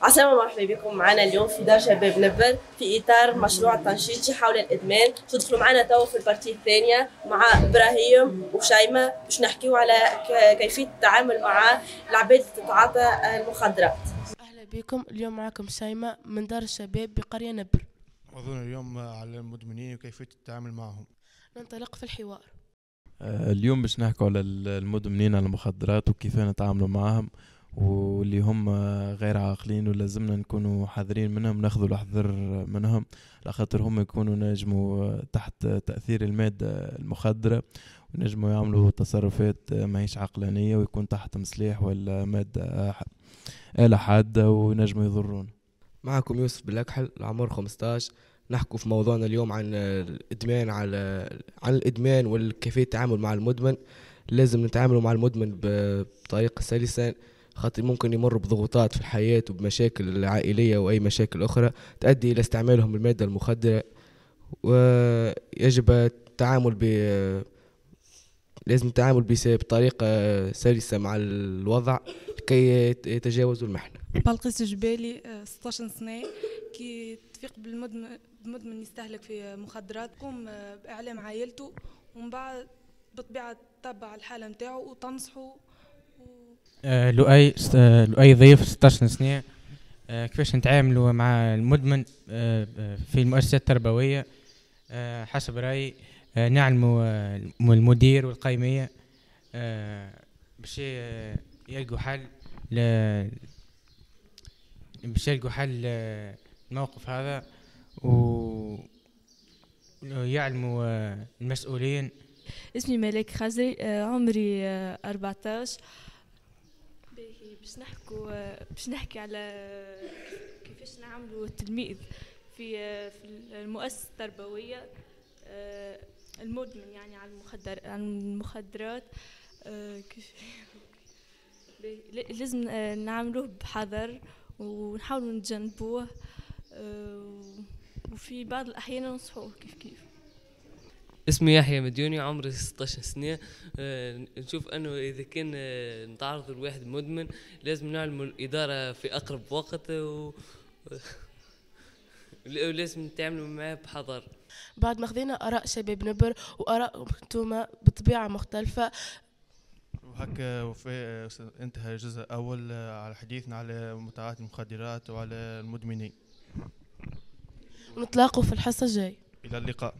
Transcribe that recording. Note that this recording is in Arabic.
عسلامة، مرحبا بكم معنا اليوم في دار شباب نبل في إطار مشروع تنشيطي حول الإدمان. تدخلوا معنا توا في البارتي الثانية مع إبراهيم وشيماء باش نحكيو على كيفية التعامل مع العباد اللي تتعاطى المخدرات. أهلا بكم. اليوم معكم شيماء من دار الشباب بقرية نبل. موضوعنا اليوم على المدمنين وكيفية التعامل معهم. ننطلق في الحوار. اليوم باش نحكوا على المدمنين على المخدرات وكيف نتعاملوا معهم، واللي هم غير عاقلين ولازمنا نكونوا حذرين منهم، ناخذوا الحذر منهم لخاطر هم يكونوا نجموا تحت تأثير المادة المخدرة ونجموا يعملوا تصرفات ماهيش عقلانية ويكون تحت مسليح ولا مادة آلة حادة ونجموا يضرون. معكم يوسف بالأكحل، العمر 15. نحكوا في موضوعنا اليوم عن الإدمان، عن الإدمان وكيفية التعامل مع المدمن. لازم نتعاملوا مع المدمن بطريقة سلسة، خاطر ممكن يمر بضغوطات في الحياة وبمشاكل عائلية وأي مشاكل أخرى تؤدي إلى استعمالهم المادة المخدرة، ويجب التعامل لازم التعامل بطريقة سلسة مع الوضع لكي يتجاوزوا المحنة. بلقيس جبالي 16 سنة. كي تفيق بالمدمن يستهلك في مخدرات، قوم بإعلام عائلته ومن بعد بالطبيعة تتبع الحالة متاعه وتنصحه. لؤي ضيف 16 سنة. كيفاش نتعاملوا مع المدمن في المؤسسات التربوية؟ حسب رأيي نعلموا المدير والقيمية باش يلقوا حل الموقف هذا، ويعلموا المسؤولين. اسمي ملاك خزري، عمري 14. باش نحكي على كيفاش نعملوا التلميذ في المؤسسة التربوية المدمن، يعني على المخدرات. لازم نعملوه بحذر ونحاولوا نتجنبوه، وفي بعض الأحيان ننصحوه كيف. اسمي يحيى مديوني، عمري 16 سنة. نشوف أنه إذا كان نتعرض لواحد مدمن لازم نعلم الإدارة في أقرب وقت ولازم نتعاملوا معاه بحذر. بعد ما خذينا آراء شباب نبر وآراء انتوما بطبيعة مختلفة، وهكا انتهى الجزء الأول على حديثنا على متعاطي المخدرات وعلى المدمنين. ونتلاقوا في الحصة الجاي. إلى اللقاء.